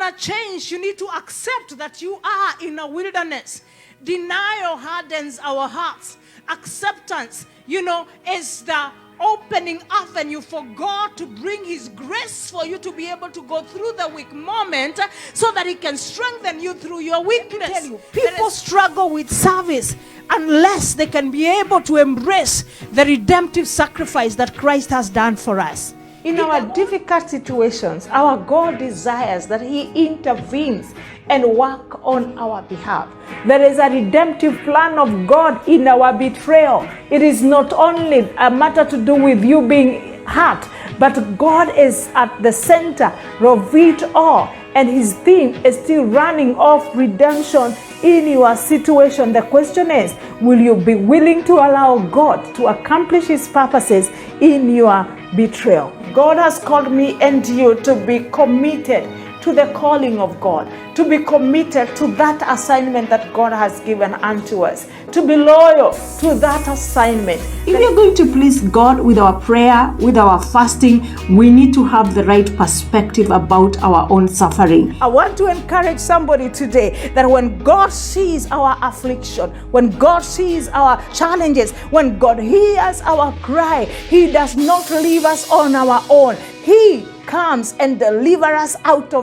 want to change, you need to accept that you are in a wilderness. Denial hardens our hearts. Acceptance, is the opening avenue for God to bring His grace for you to be able to go through the weak moment so that He can strengthen you through your weakness. I tell you, people struggle with service unless they can be able to embrace the redemptive sacrifice that Christ has done for us. In our difficult situations, our God desires that He intervenes and work on our behalf. There is a redemptive plan of God in our betrayal. It is not only a matter to do with you being hurt, but God is at the center of it all. And His theme is still running off redemption in your situation. The question is, will you be willing to allow God to accomplish His purposes in your betrayal? God has called me and you to be committed to the calling of God, to be committed to that assignment that God has given unto us, to be loyal to that assignment. If we are going to please God with our prayer, with our fasting, we need to have the right perspective about our own suffering. I want to encourage somebody today that when God sees our affliction, when God sees our challenges, when God hears our cry, He does not leave us on our own. He comes and delivers us out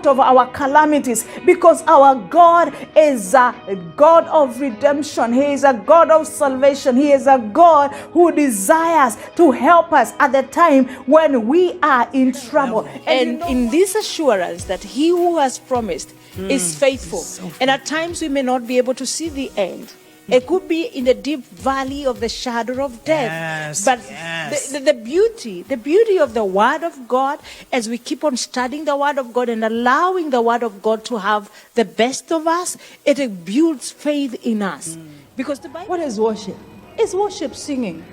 of our calamities, because our God is a God of redemption. He is a God of salvation. He is a God who desires to help us at the time when we are in trouble. And in this assurance that He who has promised is faithful. And at times we may not be able to see the end. It could be in the deep valley of the shadow of death. But the beauty of the Word of God, as we keep on studying the Word of God and allowing the Word of God to have the best of us, it builds faith in us. Because the Bible, what is worship? It's worship singing.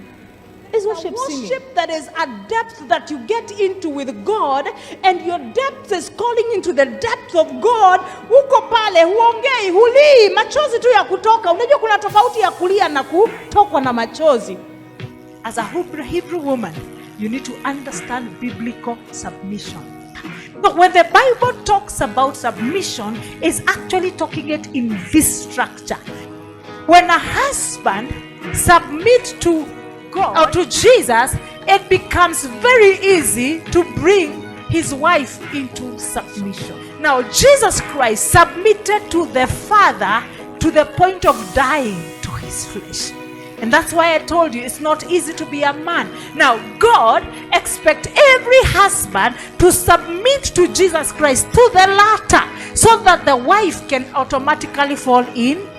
It's worship singing. Worship that is a depth that you get into with God, and your depth is calling into the depth of God. Uko pale, huongei, hulii, machozi tu ya kutoka. Unajua kuna tofauti ya kulia na kutokwa na machozi. As a Hebrew woman, you need to understand biblical submission. But when the Bible talks about submission, it's actually talking it in this structure. When a husband submits to God or to Jesus, it becomes very easy to bring his wife into submission. Now, Jesus Christ submitted to the Father to the point of dying to his flesh. And that's why I told you it's not easy to be a man. Now, God expects every husband to submit to Jesus Christ to the latter, so that the wife can automatically fall in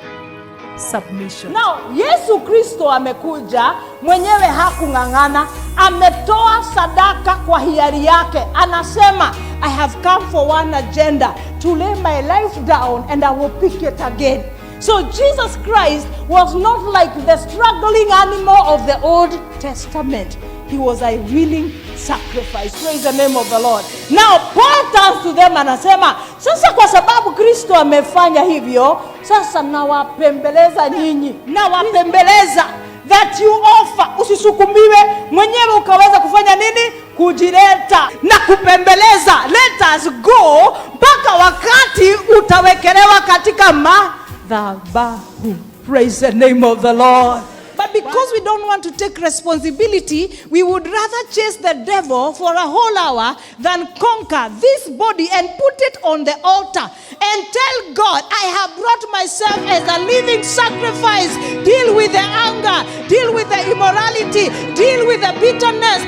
submission. Now, Yesu Kristo amekuja, mwenyewe hakung'ang'ana, ametoa sadaka kwa hiari yake. Anasema, I have come for one agenda, to lay my life down and I will pick it again. So Jesus Christ was not like the struggling animal of the Old Testament. He was a willing sacrifice. Praise the name of the Lord. Now Paul turns to them and anasema, sasa kwa sababu Kristo amefanya hivyo, sasa nawapembeleza nyinyi. Nawapembeleza that you offer. Usisukumiwe mwenyewe ukaweza kufanya nini? Kujileta na kupembeleza. Let us go mpaka wakati utawekelewa katika madhabahu. Praise the name of the Lord. But because we don't want to take responsibility, we would rather chase the devil for a whole hour than conquer this body and put it on the altar and tell God, I have brought myself as a living sacrifice. Deal with the anger, deal with the immorality, deal with the bitterness,